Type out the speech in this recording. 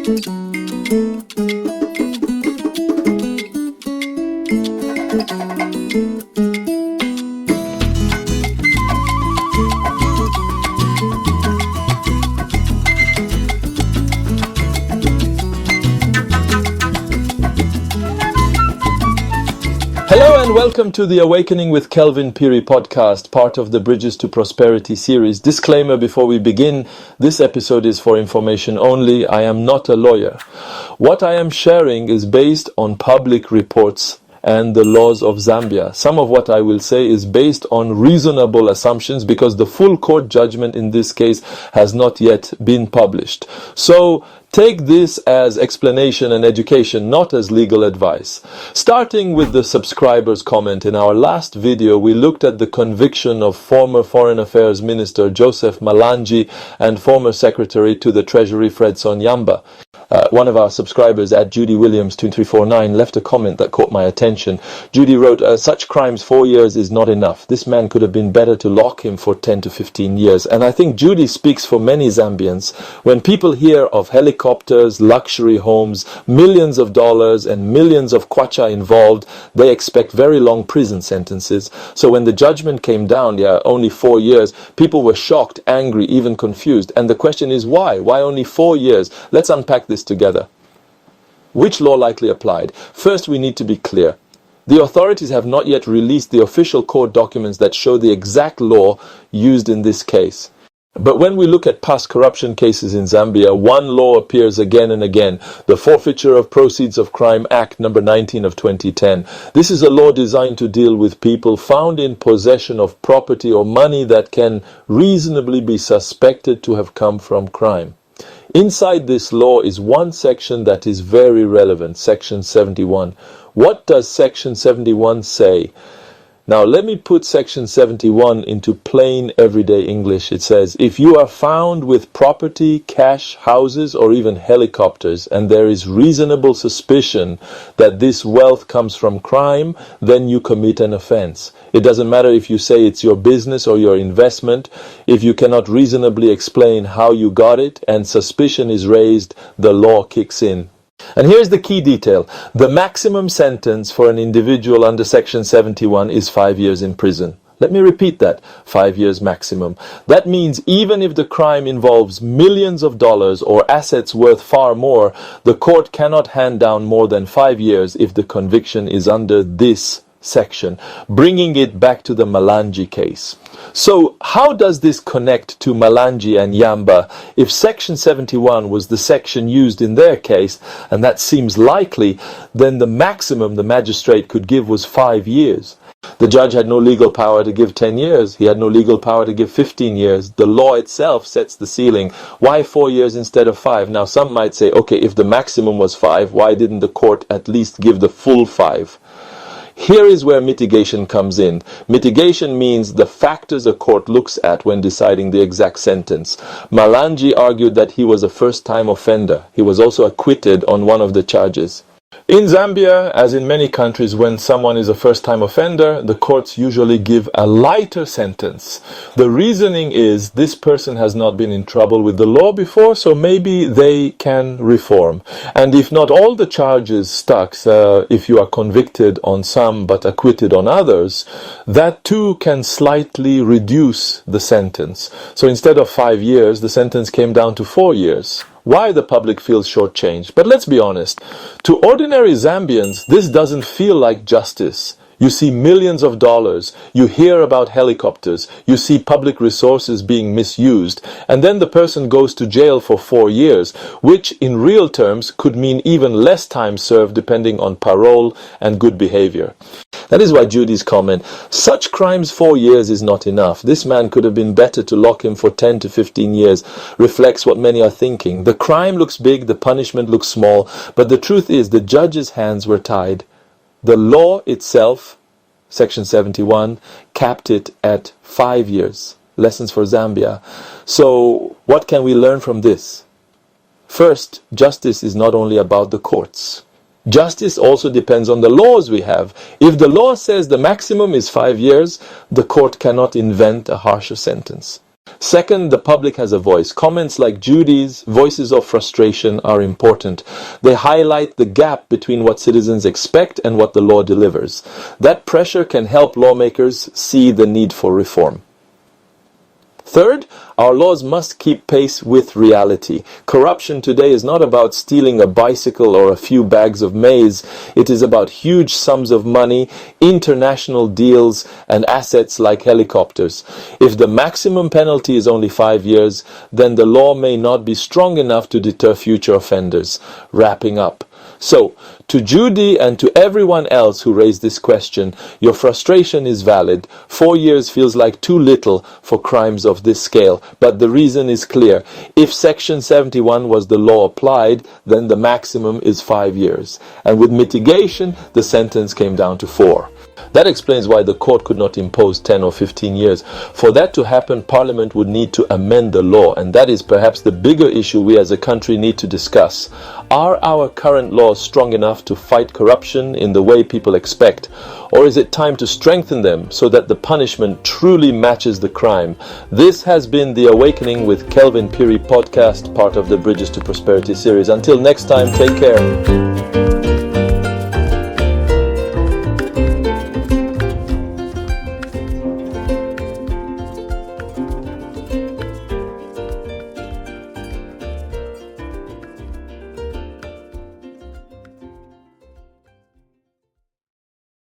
Hello and welcome to the Awakening with Kelvin Piri podcast, part of the Bridges to Prosperity series. Disclaimer before we begin, this episode is for information only. I am not a lawyer. What I am sharing is based on public reports and the laws of Zambia. Some of what I will say is based on reasonable assumptions because the full court judgment in this case has not yet been published. So take this as explanation and education, not as legal advice. Starting with the subscriber's comment, in our last video we looked at the conviction of former Foreign Affairs Minister Joseph Malanji and former Secretary to the Treasury Fred Sonyamba. One of our subscribers at Judy Williams 2349 left a comment that caught my attention. Judy wrote, such crimes 4 years is not enough. This man could have been better to lock him for 10 to 15 years. And I think Judy speaks for many Zambians. When people hear of helicopters, luxury homes, millions of dollars and millions of kwacha involved, they expect very long prison sentences. So when the judgment came down, only 4 years, people were shocked, angry, even confused. And the question is why? Why only 4 years? Let's unpack this together. Which law likely applied? First, we need to be clear. The authorities have not yet released the official court documents that show the exact law used in this case. But when we look at past corruption cases in Zambia, one law appears again and again, the Forfeiture of Proceeds of Crime Act number 19 of 2010. This is a law designed to deal with people found in possession of property or money that can reasonably be suspected to have come from crime. Inside this law is one section that is very relevant, Section 71. What does Section 71 say? Now let me put Section 71 into plain everyday English. It says, if you are found with property, cash, houses, or even helicopters, and there is reasonable suspicion that this wealth comes from crime, then you commit an offense. It doesn't matter if you say it's your business or your investment. If you cannot reasonably explain how you got it and suspicion is raised, the law kicks in. And here's the key detail. The maximum sentence for an individual under Section 71 is 5 years in prison. Let me repeat that. 5 years maximum. That means even if the crime involves millions of dollars or assets worth far more, the court cannot hand down more than 5 years if the conviction is under this section, bringing it back to the Malanji case. So how does this connect to Malanji and Yamba if Section 71 was the section used in their case, and that seems likely, then the maximum the magistrate could give was 5 years. The judge had no legal power to give 10 years. He had no legal power to give 15 years. The law itself sets the ceiling. Why 4 years instead of 5? Now some might say, okay, if the maximum was 5, why didn't the court at least give the full 5? Here is where mitigation comes in. Mitigation means the factors a court looks at when deciding the exact sentence. Malanji argued that he was a first-time offender. He was also acquitted on one of the charges. In Zambia, as in many countries, when someone is a first-time offender, the courts usually give a lighter sentence. The reasoning is this person has not been in trouble with the law before, so maybe they can reform. And if not all the charges stuck, if you are convicted on some but acquitted on others, that too can slightly reduce the sentence. So instead of 5 years, the sentence came down to 4 years. Why the public feels shortchanged? But let's be honest, to ordinary Zambians, this doesn't feel like justice. You see millions of dollars, you hear about helicopters, you see public resources being misused, and then the person goes to jail for 4 years, which in real terms could mean even less time served depending on parole and good behavior. That is why Judy's comment, such crimes 4 years is not enough. This man could have been better to lock him for 10 to 15 years, reflects what many are thinking. The crime looks big, the punishment looks small, but the truth is the judge's hands were tied. The law itself, Section 71, capped it at 5 years. Lessons for Zambia. So what can we learn from this? First, justice is not only about the courts. Justice also depends on the laws we have. If the law says the maximum is 5 years, the court cannot invent a harsher sentence. Second, the public has a voice. Comments like Judy's, voices of frustration, are important. They highlight the gap between what citizens expect and what the law delivers. That pressure can help lawmakers see the need for reform. Third, our laws must keep pace with reality. Corruption today is not about stealing a bicycle or a few bags of maize. It is about huge sums of money, international deals, and assets like helicopters. If the maximum penalty is only 5 years, then the law may not be strong enough to deter future offenders. Wrapping up. So, to Judy and to everyone else who raised this question, your frustration is valid. 4 years feels like too little for crimes of this scale, but the reason is clear. If Section 71 was the law applied, then the maximum is 5 years. And with mitigation, the sentence came down to 4. That explains why the court could not impose 10 or 15 years. For that to happen, Parliament would need to amend the law, and that is perhaps the bigger issue we as a country need to discuss. Are our current laws strong enough to fight corruption in the way people expect? Or is it time to strengthen them so that the punishment truly matches the crime? This has been the Awakening with Kelvin Piri podcast, part of the Bridges to Prosperity series. Until next time, take care.